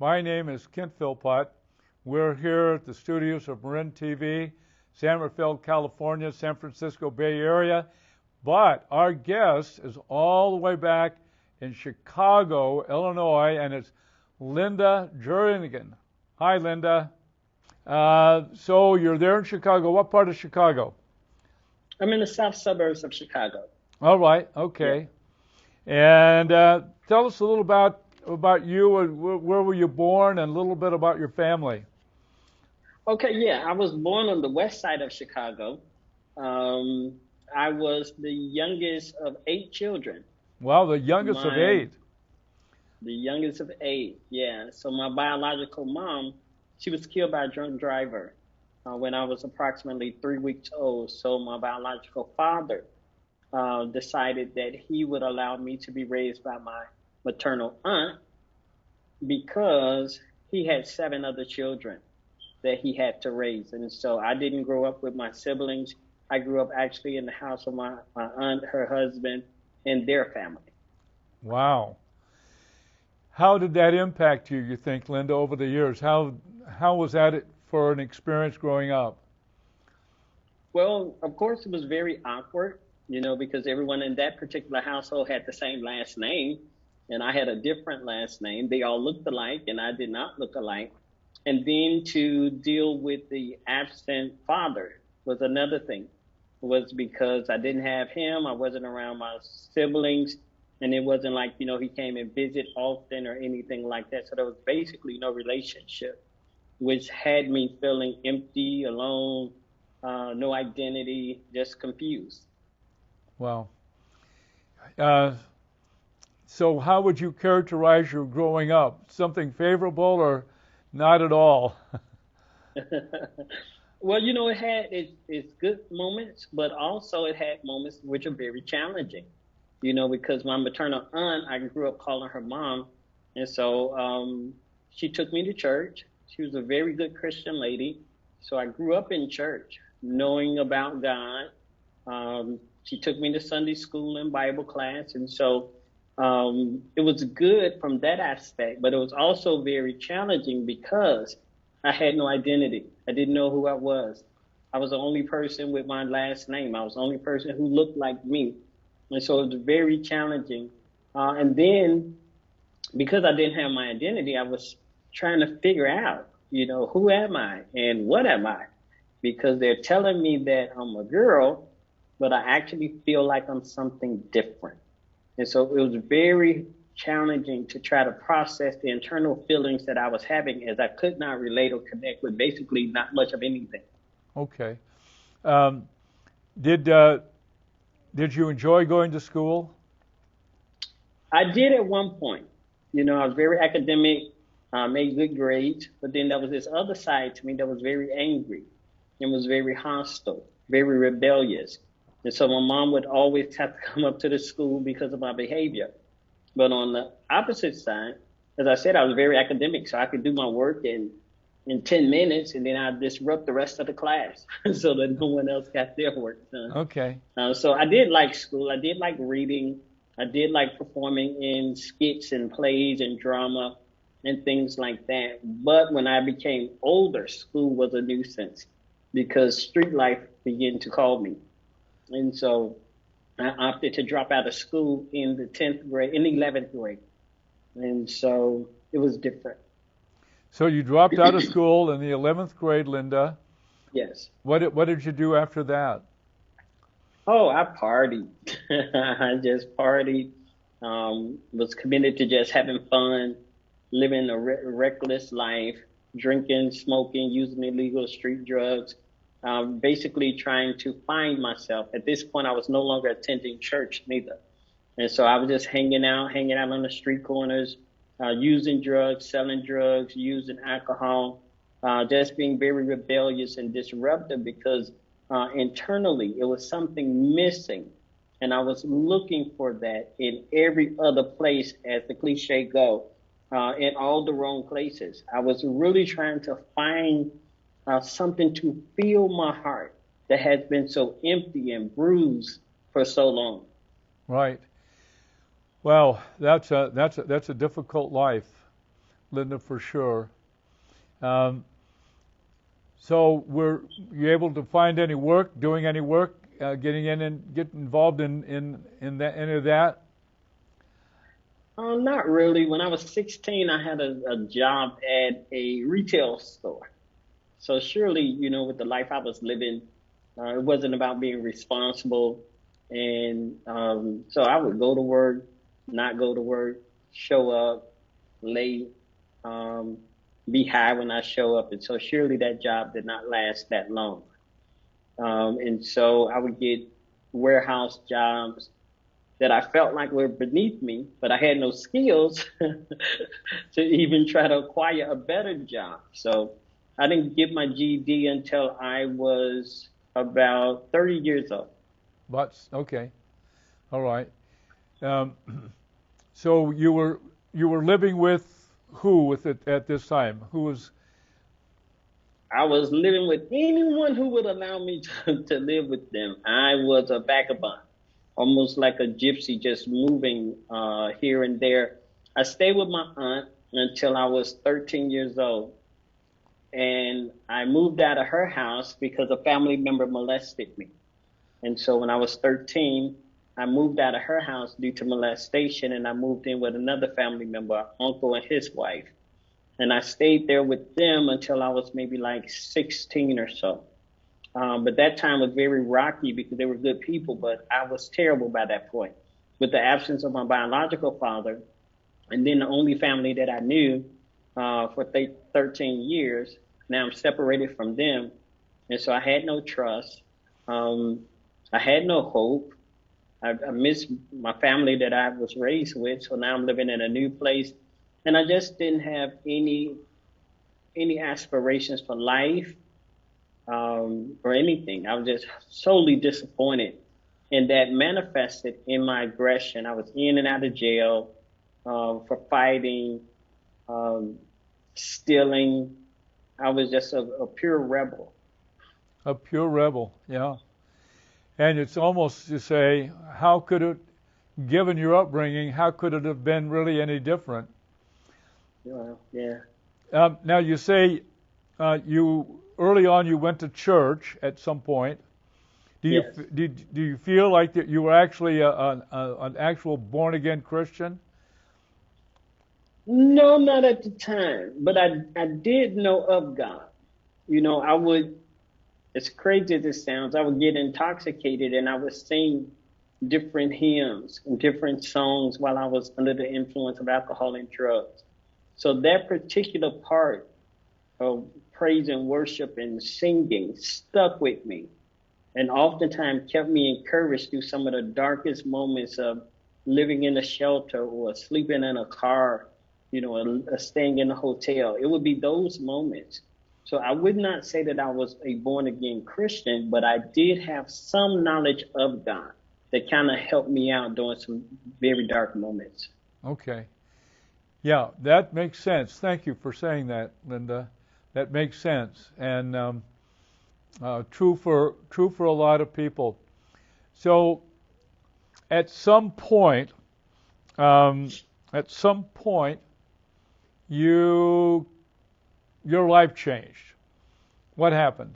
My name is Kent Philpott. We're here at the studios of Marin TV, San Rafael, California, San Francisco Bay Area. But our guest is all the way back in Chicago, Illinois, and it's Linda Jernigan. Hi, Linda. So you're there in Chicago. What part of Chicago? I'm in the south suburbs of Chicago. All right. Okay. Yeah. And tell us a little about you. Where were you born, and a little bit about your family. Okay, yeah, I was born on the west side of Chicago. I was the youngest of 8 children. Wow, the youngest of 8. The youngest of 8, yeah. So my biological mom, she was killed by a drunk driver when I was approximately 3 weeks old. So my biological father decided that he would allow me to be raised by my maternal aunt because he had 7 other children that he had to raise. And so I didn't grow up with my siblings. I grew up actually in the house of my aunt, her husband, and their family. Wow. How did that impact you think, Linda, over the years? How was that for an experience growing up? Well, of course, it was very awkward, because everyone in that particular household had the same last name, and I had a different last name. They all looked alike, and I did not look alike. And then to deal with the absent father was another thing. It was because I didn't have him. I wasn't around my siblings. And it wasn't like, he came and visit often or anything like that. So there was basically no relationship, which had me feeling empty, alone, no identity, just confused. Wow. So how would you characterize your growing up? Something favorable or not at all? Well, it had its good moments, but also it had moments which are very challenging, because my maternal aunt, I grew up calling her mom. And so she took me to church. She was a very good Christian lady. So I grew up in church, knowing about God. She took me to Sunday school and Bible class. And so it was good from that aspect, but it was also very challenging because I had no identity. I didn't know who I was. I was the only person with my last name. I was the only person who looked like me. And so it was very challenging. And then because I didn't have my identity, I was trying to figure out, who am I and what am I? Because they're telling me that I'm a girl, but I actually feel like I'm something different. And so it was very challenging to try to process the internal feelings that I was having, as I could not relate or connect with basically not much of anything. Okay. Did you enjoy going to school? I did at one point. I was very academic, made good grades, but then there was this other side to me that was very angry and was very hostile, very rebellious. And so my mom would always have to come up to the school because of my behavior. But on the opposite side, as I said, I was very academic, so I could do my work in 10 minutes, and then I'd disrupt the rest of the class so that no one else got their work done. Okay. So I did like school. I did like reading. I did like performing in skits and plays and drama and things like that. But when I became older, school was a nuisance because street life began to call me. And so I opted to drop out of school in the 10th grade, in the 11th grade. And so it was different. So you dropped out of school in the 11th grade, Linda. Yes. What did you do after that? Oh, I partied. I just partied, was committed to just having fun, living a reckless life, drinking, smoking, using illegal street drugs. Basically trying to find myself. At this point, I was no longer attending church neither. And so I was just hanging out on the street corners, using drugs, selling drugs, using alcohol, just being very rebellious and disruptive because internally it was something missing. And I was looking for that in every other place, as the cliche go, in all the wrong places. I was really trying to find something to fill my heart that has been so empty and bruised for so long. Right. Well, that's a difficult life. Linda, for sure. Um, so were you able to find any work, doing any work, getting in and getting involved in that, any of that? Not really. When I was 16, I had a job at a retail store. So surely, with the life I was living, it wasn't about being responsible. And so I would go to work, not go to work, show up late, um, be high when I show up. And so surely that job did not last that long. And so I would get warehouse jobs that I felt like were beneath me, but I had no skills to even try to acquire a better job. So I didn't get my GED until I was about 30 years old. But okay, all right. Um, so you were living with who with it at this time? Who was? I was living with anyone who would allow me to live with them. I was a vagabond, almost like a gypsy, just moving here and there. I stayed with my aunt until I was 13 years old. And I moved out of her house because a family member molested me. And so when I was 13, I moved out of her house due to molestation, and I moved in with another family member, an uncle and his wife. And I stayed there with them until I was maybe like 16 or so. But that time was very rocky because they were good people, but I was terrible by that point. With the absence of my biological father, and then the only family that I knew for 13 years, now I'm separated from them. And so I had no trust. I had no hope. I missed my family that I was raised with. So now I'm living in a new place. And I just didn't have any aspirations for life or anything. I was just solely disappointed. And that manifested in my aggression. I was in and out of jail for fighting, stealing. I was just a pure rebel. A pure rebel, yeah. And it's almost to say, how could it, given your upbringing, how could it have been really any different? Yeah. Now you say you early on you went to church at some point. Do you feel like that you were actually an actual born again Christian? No, not at the time, but I did know of God. I would, as crazy as it sounds, I would get intoxicated and I would sing different hymns and different songs while I was under the influence of alcohol and drugs. So that particular part of praise and worship and singing stuck with me and oftentimes kept me encouraged through some of the darkest moments of living in a shelter or sleeping in a car, or staying in a hotel. It would be those moments. So I would not say that I was a born again Christian, but I did have some knowledge of God that kind of helped me out during some very dark moments. Okay. Yeah, that makes sense. Thank you for saying that, Linda. That makes sense, and true for a lot of people. So, at some point, your life changed. What happened?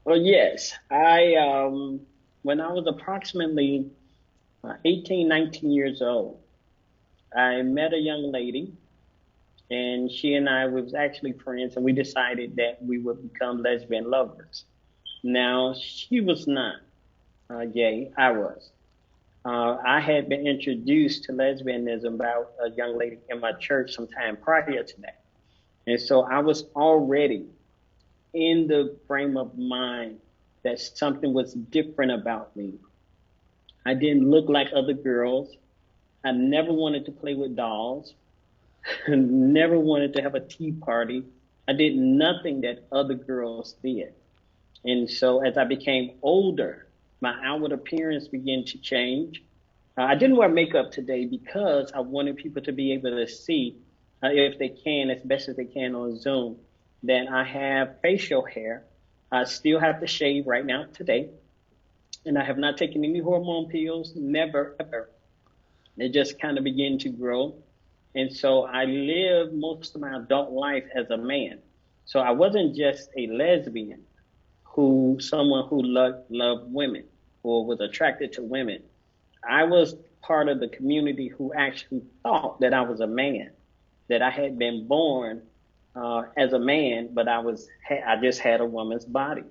Well, yes, when I was approximately 18, 19 years old, I met a young lady, and she and I was actually friends, and we decided that we would become lesbian lovers. Now, she was not gay. I was. I had been introduced to lesbianism by a young lady in my church sometime prior to that. And so I was already in the frame of mind that something was different about me. I didn't look like other girls. I never wanted to play with dolls. Never wanted to have a tea party. I did nothing that other girls did. And so as I became older, my outward appearance began to change. I didn't wear makeup today because I wanted people to be able to see, if they can, as best as they can on Zoom, that I have facial hair. I still have to shave right now today. And I have not taken any hormone pills, never, ever. It just kind of began to grow. And so I lived most of my adult life as a man. So I wasn't just a lesbian someone who loved women or was attracted to women. I was part of the community who actually thought that I was a man, that I had been born as a man, but I just had a woman's body.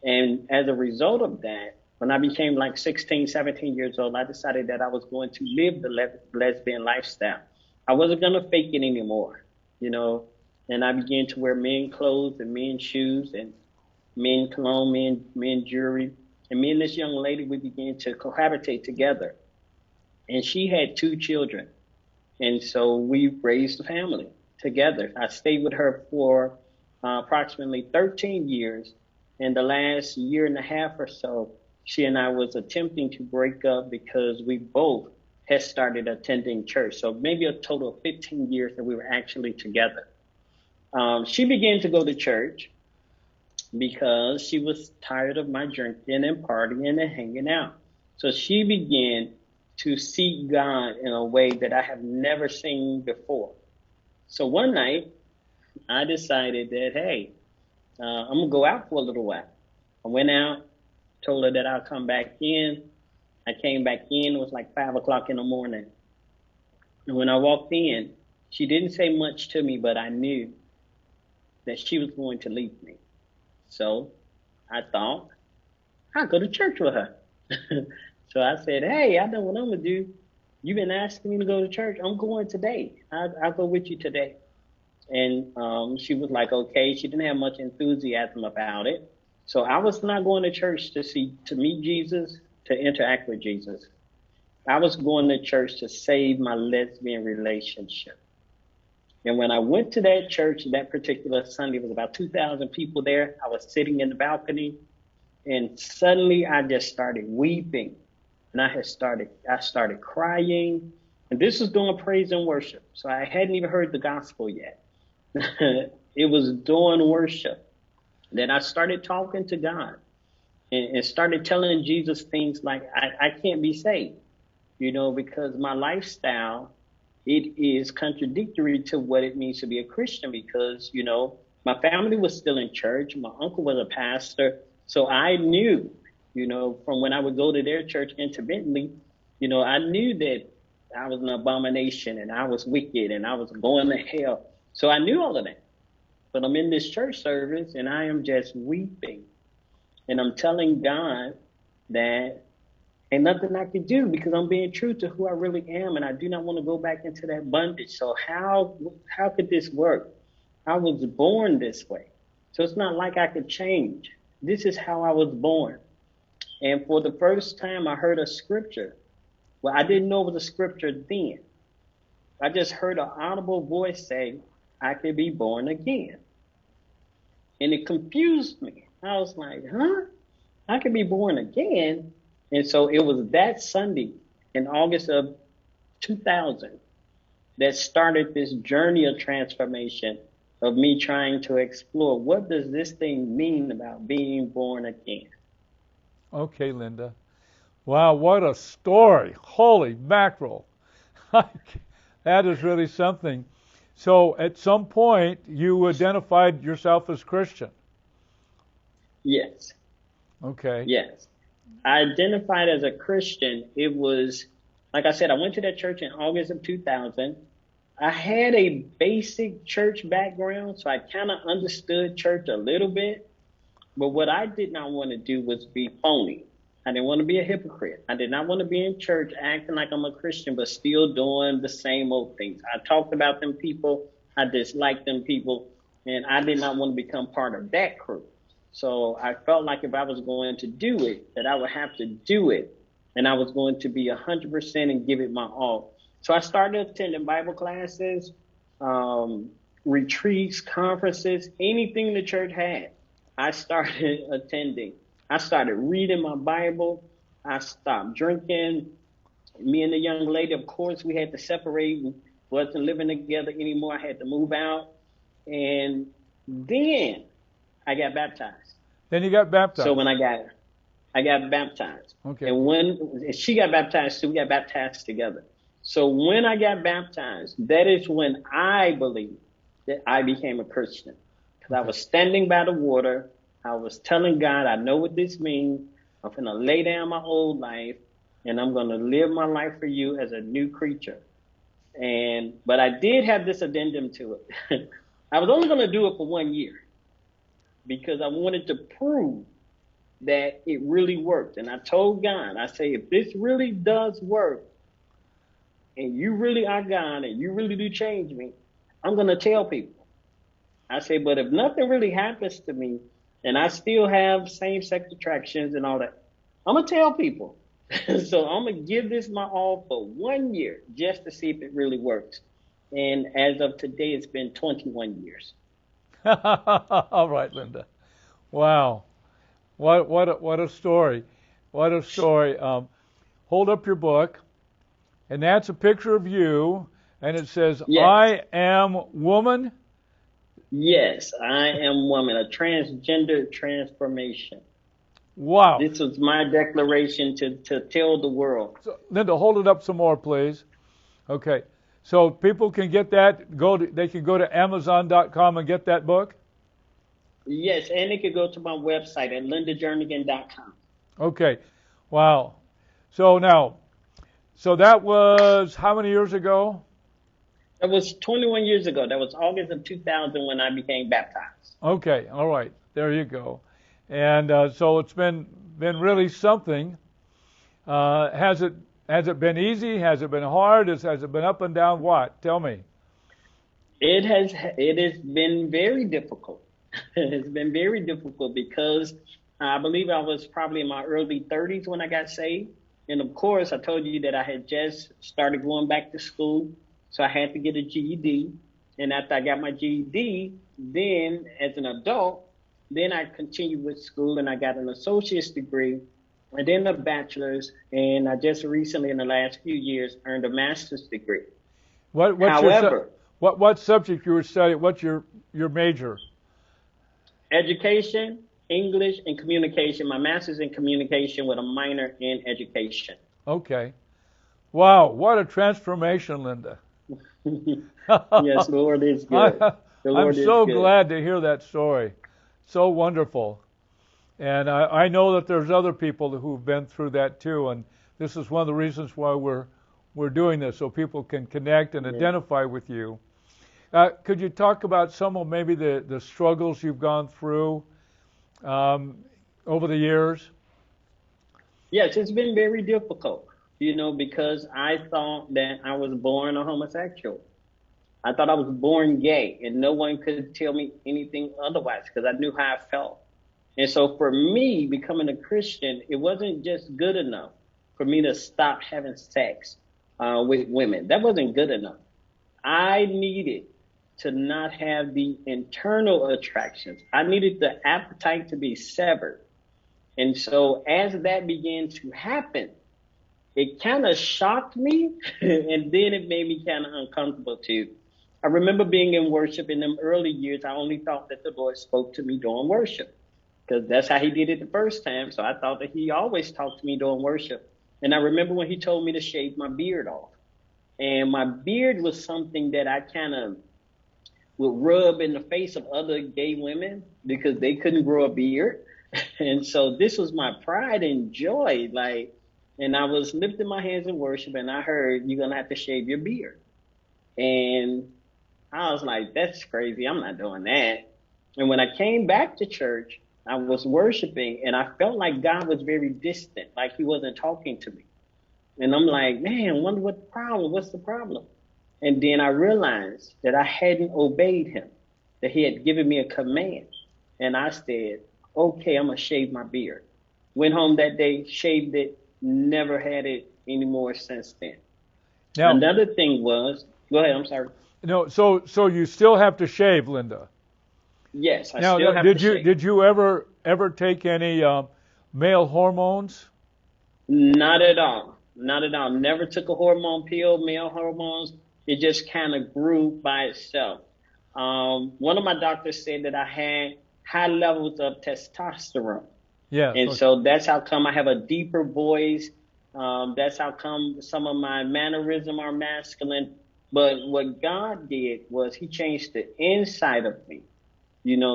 And as a result of that, when I became like 16, 17 years old, I decided that I was going to live the lesbian lifestyle. I wasn't going to fake it anymore, you know, and I began to wear men clothes and men shoes and men cologne, men jewelry. And me and this young lady, we began to cohabitate together. And she had 2 children. And so we raised a family together. I stayed with her for approximately 13 years. And the last year and a half or so, she and I was attempting to break up because we both had started attending church. So maybe a total of 15 years that we were actually together. She began to go to church because she was tired of my drinking and partying and hanging out. So she began to seek God in a way that I have never seen before. So one night, I decided that, hey, I'm going to go out for a little while. I went out, told her that I'll come back in. I came back in, it was like 5 o'clock in the morning. And when I walked in, she didn't say much to me, but I knew that she was going to leave me. So I thought, I'll go to church with her. So I said, hey, I know what I'm going to do. You've been asking me to go to church. I'm going today. I'll go with you today. And she was like, okay. She didn't have much enthusiasm about it. So I was not going to church to meet Jesus, to interact with Jesus. I was going to church to save my lesbian relationship. And when I went to that church that particular Sunday, it was about 2,000 people there. I was sitting in the balcony, and suddenly I just started weeping. And I started crying. And this was during praise and worship. So I hadn't even heard the gospel yet. It was during worship that I started talking to God and started telling Jesus things like, I can't be saved, you know, because my lifestyle, it is contradictory to what it means to be a Christian because, you know, my family was still in church. My uncle was a pastor. So I knew, you know, from when I would go to their church intermittently, you know, I knew that I was an abomination and I was wicked and I was going to hell. So I knew all of that. But I'm in this church service and I am just weeping. And I'm telling God that ain't nothing I can do because I'm being true to who I really am, and I do not want to go back into that bondage. So how could this work? I was born this way. So it's not like I could change. This is how I was born. And for the first time, I heard a scripture. Well, I didn't know it was a scripture then. I just heard an audible voice say, I could be born again. And it confused me. I was like, huh? I could be born again? And so it was that Sunday in August of 2000 that started this journey of transformation of me trying to explore what does this thing mean about being born again. Okay, Linda. Wow, what a story. Holy mackerel. That is really something. So at some point, you identified yourself as Christian. Yes. Okay. Yes. I identified as a Christian. It was, like I said, I went to that church in August of 2000. I had a basic church background, so I kind of understood church a little bit. But what I did not want to do was be phony. I didn't want to be a hypocrite. I did not want to be in church acting like I'm a Christian, but still doing the same old things. I talked about them people. I disliked them people. And I did not want to become part of that crew. So I felt like if I was going to do it, that I would have to do it. And I was going to be 100% and give it my all. So I started attending Bible classes, retreats, conferences, anything the church had. I started attending. I started reading my Bible. I stopped drinking. Me and the young lady, of course, we had to separate. We wasn't living together anymore. I had to move out. And then I got baptized. Then you got baptized. So when I got baptized. Okay. And when she got baptized, so we got baptized together. So when I got baptized, that is when I believed that I became a Christian. Because I was standing by the water. I was telling God, I know what this means. I'm going to lay down my old life, and I'm going to live my life for you as a new creature. But I did have this addendum to it. I was only going to do it for 1 year because I wanted to prove that it really worked. And I told God, I say, if this really does work, and you really are God, and you really do change me, I'm going to tell people. I say, but if nothing really happens to me, and I still have same-sex attractions and all that, I'm going to tell people. So I'm going to give this my all for 1 year just to see if it really works. And as of today, it's been 21 years. All right, Linda. Wow. What a story. What a story. Hold up your book, and that's a picture of you, and it says, Yes. I am woman. Yes, I am woman, a transgender transformation. Wow. This was my declaration to tell the world. So, Linda, hold it up some more, please. Okay. So people can get that. They can go to Amazon.com and get that book? Yes, and they could go to my website at lindajernigan.com. Okay. Wow. So that was how many years ago? That was 21 years ago. That was August of 2000 when I became baptized. Okay. All right. There you go. And so it's been really something. Has it been easy? Has it been hard? Has it been up and down? What? Tell me. It has been very difficult. It's been very difficult because I believe I was probably in my early 30s when I got saved. And of course, I told you that I had just started going back to school. So I had to get a GED. And after I got my GED, then as an adult, then I continued with school and I got an associate's degree and then a bachelor's. And I just recently, in the last few years, earned a master's degree. However, what subject you were studying? What's your major? Education, English, and communication. My master's in communication with a minor in education. Okay. Wow, what a transformation, Linda. Yes, Lord is good. I'm so glad to hear that story. So wonderful. And I know that there's other people who've been through that too, and this is one of the reasons why we're doing this, so people can connect and identify with you. Could you talk about some of maybe the struggles you've gone through over the years? Yes, it's been very difficult, because I thought that I was born a homosexual. I thought I was born gay, and no one could tell me anything otherwise because I knew how I felt. And so for me, becoming a Christian, it wasn't just good enough for me to stop having sex with women. That wasn't good enough. I needed to not have the internal attractions. I needed the appetite to be severed. And so as that began to happen, it kind of shocked me, and then it made me kind of uncomfortable too. I remember being in worship in them early years. I only thought that the Lord spoke to me during worship because that's how he did it the first time. So I thought that he always talked to me during worship. And I remember when he told me to shave my beard off. And my beard was something that I kind of would rub in the face of other gay women because they couldn't grow a beard. And so this was my pride and joy. And I was lifting my hands in worship and I heard, you're going to have to shave your beard. And I was like, that's crazy. I'm not doing that. And when I came back to church, I was worshiping and I felt like God was very distant, like he wasn't talking to me. And I'm like, man, wonder what the problem, what's the problem? And then I realized that I hadn't obeyed him, that he had given me a command. And I said, okay, I'm going to shave my beard. Went home that day, shaved it, never had it anymore since then. Now, another thing was, go ahead, I'm sorry. No, so you still have to shave, Linda. Yes, I still have to shave. Did you ever take any male hormones? Not at all. Not at all. Never took a hormone pill, male hormones. It just kind of grew by itself. One of my doctors said that I had high levels of testosterone. Yeah. And so that's how come I have a deeper voice. That's how come some of my mannerism are masculine. But what God did was He changed the inside of me,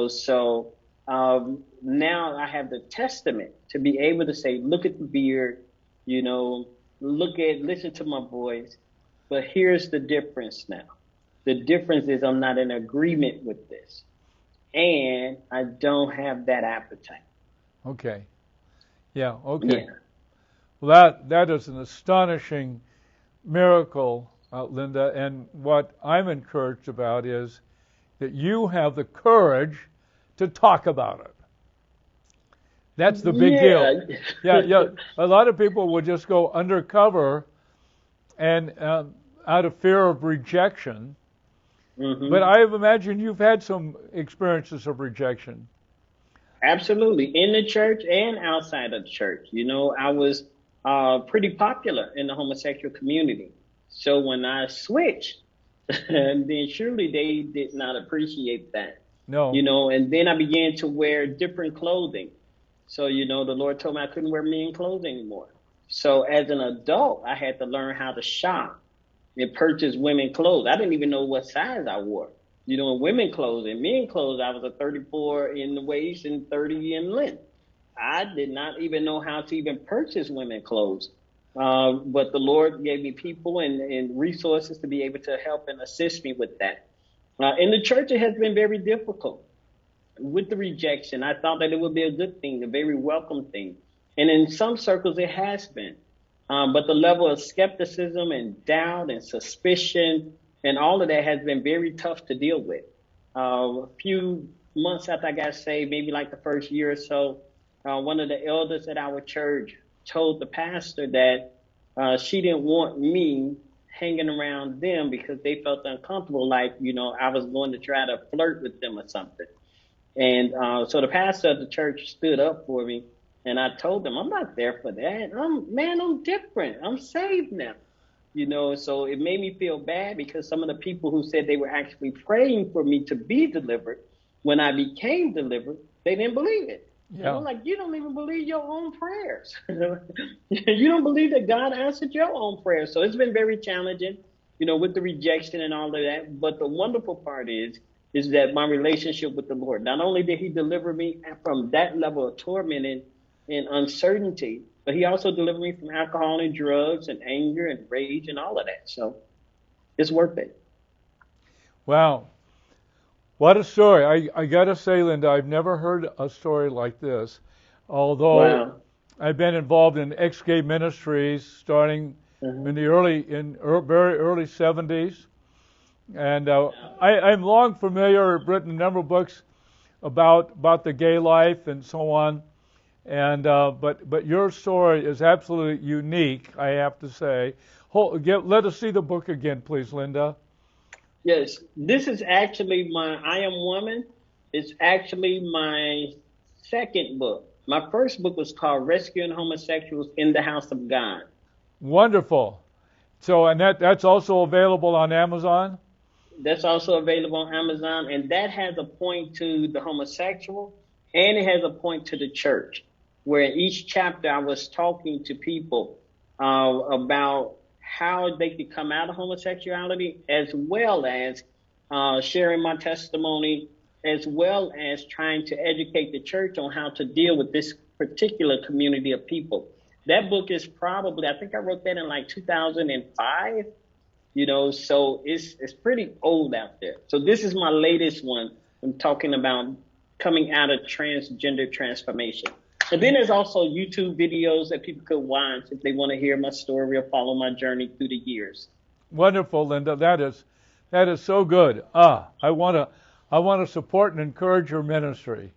So now I have the testament to be able to say, look at the beard, listen to my voice. But here's the difference now. The difference is I'm not in agreement with this, and I don't have that appetite. Okay. Yeah. Okay. Yeah. Well, that is an astonishing miracle, Linda. And what I'm encouraged about is that you have the courage to talk about it. That's the big deal. Yeah. A lot of people would just go undercover and out of fear of rejection. Mm-hmm. But I imagine you've had some experiences of rejection. Absolutely. In the church and outside of the church. I was pretty popular in the homosexual community. So when I switched, then surely they did not appreciate that. No. And then I began to wear different clothing. So, the Lord told me I couldn't wear men's clothes anymore. So as an adult, I had to learn how to shop and purchase women's clothes. I didn't even know what size I wore. In women's clothes and men's clothes, I was a 34 in the waist and 30 in length. I did not even know how to even purchase women's clothes. But the Lord gave me people and resources to be able to help and assist me with that. In the church, it has been very difficult with the rejection. I thought that it would be a good thing, a very welcome thing. And in some circles, it has been. But the level of skepticism and doubt and suspicion and all of that has been very tough to deal with. A few months after I got saved, maybe like the first year or so, one of the elders at our church told the pastor that she didn't want me hanging around them because they felt uncomfortable, like, I was going to try to flirt with them or something. And so the pastor of the church stood up for me, and I told them, I'm not there for that. I'm different. I'm saved now. So it made me feel bad because some of the people who said they were actually praying for me to be delivered, when I became delivered, they didn't believe it. Yeah. Like, you don't even believe your own prayers. You don't believe that God answered your own prayers. So it's been very challenging, with the rejection and all of that. But the wonderful part is that my relationship with the Lord, not only did He deliver me from that level of torment and uncertainty, but He also delivered me from alcohol and drugs and anger and rage and all of that. So it's worth it. Wow. What a story. I got to say, Linda, I've never heard a story like this. Although I've been involved in ex-gay ministries starting in the very early 70s. And I'm long familiar. I've written a number of books about the gay life and so on. And but your story is absolutely unique, I have to say. Let us see the book again, please, Linda. Yes, this is actually my I Am Woman. It's actually my second book. My first book was called Rescuing Homosexuals in the House of God. Wonderful. So, and that's also available on Amazon? That's also available on Amazon, and that has a point to the homosexual, and it has a point to the church, where in each chapter I was talking to people about how they could come out of homosexuality, as well as sharing my testimony, as well as trying to educate the church on how to deal with this particular community of people. That book is probably, I think I wrote that in like 2005, so it's pretty old out there. So this is my latest one. I'm talking about coming out of transgender transformation. And then there's also YouTube videos that people could watch if they want to hear my story or follow my journey through the years. Wonderful, Linda. That is so good. I want to support and encourage your ministry.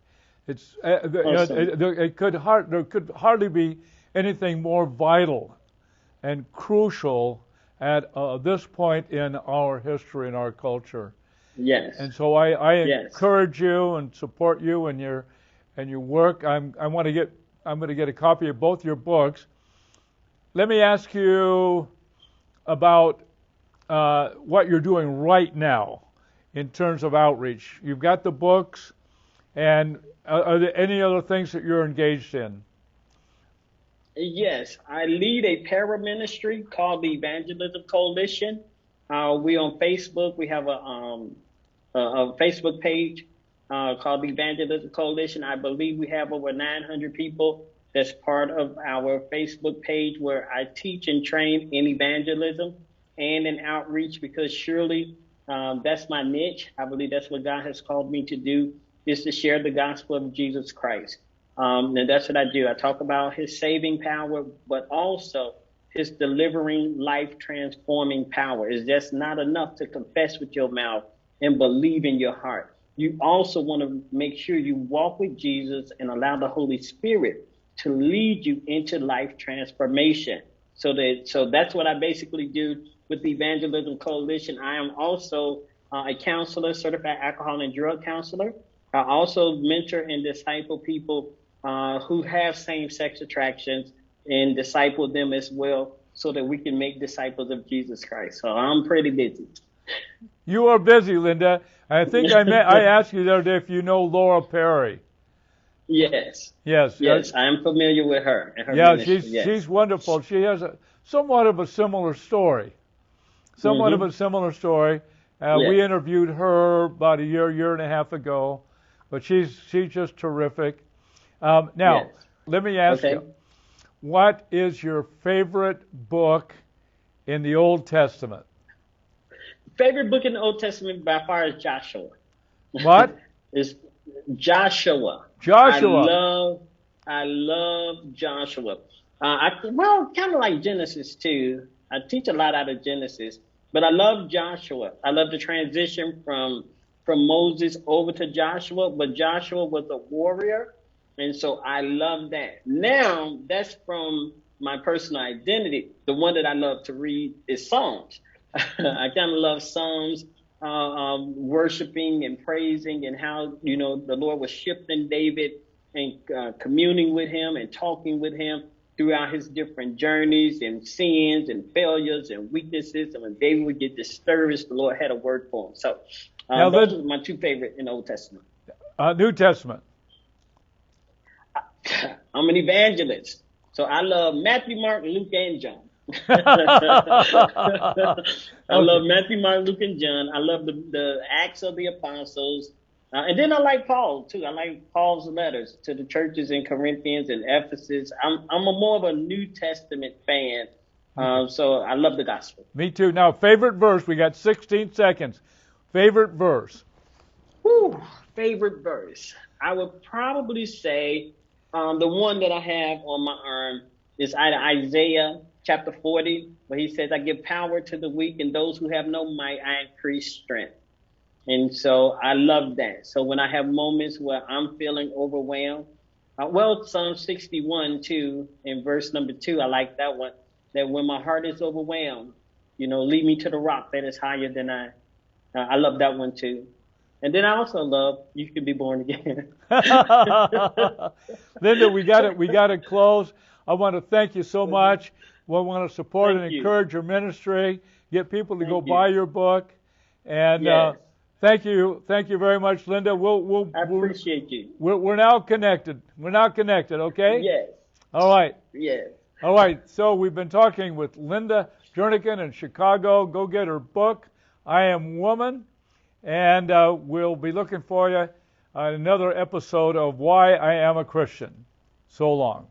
It's awesome. There could hardly be anything more vital and crucial at this point in our history and our culture. Yes. And so I encourage you and support you and your work. I'm going to get a copy of both your books. Let me ask you about what you're doing right now in terms of outreach. You've got the books, and are there any other things that you're engaged in? Yes, I lead a para-ministry called the Evangelistic Coalition. We on Facebook. We have a Facebook page called the Evangelistic Coalition. I believe we have over 900 people that's part of our Facebook page where I teach and train in evangelism and in outreach because surely that's my niche. I believe that's what God has called me to do is to share the gospel of Jesus Christ. And that's what I do. I talk about his saving power, but also his delivering, life transforming power. It's just not enough to confess with your mouth and believe in your heart. You also want to make sure you walk with Jesus and allow the Holy Spirit to lead you into life transformation. So that's what I basically do with the Evangelism Coalition. I am also a counselor, certified alcohol and drug counselor. I also mentor and disciple people who have same-sex attractions and disciple them as well so that we can make disciples of Jesus Christ. So I'm pretty busy. You are busy, Linda. I think I asked you the other day if you know Laura Perry. Yes. Yes. I am familiar with her. And her yeah, ministry. She's wonderful. She has somewhat of a similar story. Of a similar story. We interviewed her about a year and a half ago, but she's just terrific. Now, let me ask you, what is your favorite book in the Old Testament? Favorite book in the Old Testament by far is Joshua. What? Is Joshua. Joshua. I love Joshua. Kind of like Genesis too. I teach a lot out of Genesis, but I love Joshua. I love the transition from Moses over to Joshua, but Joshua was a warrior, and so I love that. Now, that's from my personal identity. The one that I love to read is Psalms. I kind of love Psalms, worshiping and praising and how, the Lord was shifting David and communing with him and talking with him throughout his different journeys and sins and failures and weaknesses. And when David would get discouraged, the Lord had a word for him. So those are my two favorite in the Old Testament. New Testament. I'm an evangelist. So I love Matthew, Mark, Luke, and John. I love Matthew, Mark, Luke, and John. I love the Acts of the Apostles. And then I like Paul, too. I like Paul's letters to the churches in Corinthians and Ephesus. I'm more of a New Testament fan. So I love the gospel. Me too. Now, favorite verse. We got 16 seconds. Favorite verse. Favorite verse. I would probably say the one that I have on my arm is either Isaiah chapter 40, where he says, I give power to the weak, and those who have no might, I increase strength. And so I love that. So when I have moments where I'm feeling overwhelmed, Psalm 61, too, in verse number 2, I like that one, that when my heart is overwhelmed, lead me to the rock that is higher than I. I love that one, too. And then I also love You Can Be Born Again. Linda, we got to close. I want to thank you so much. We want to support and encourage your ministry, get people to go buy your book. And thank you very much, Linda. I appreciate you. We're now connected. Okay? Yes. All right. Yes. All right. So we've been talking with Linda Jernigan in Chicago. Go get her book, I Am Woman. And we'll be looking for you on another episode of Why I Am a Christian. So long.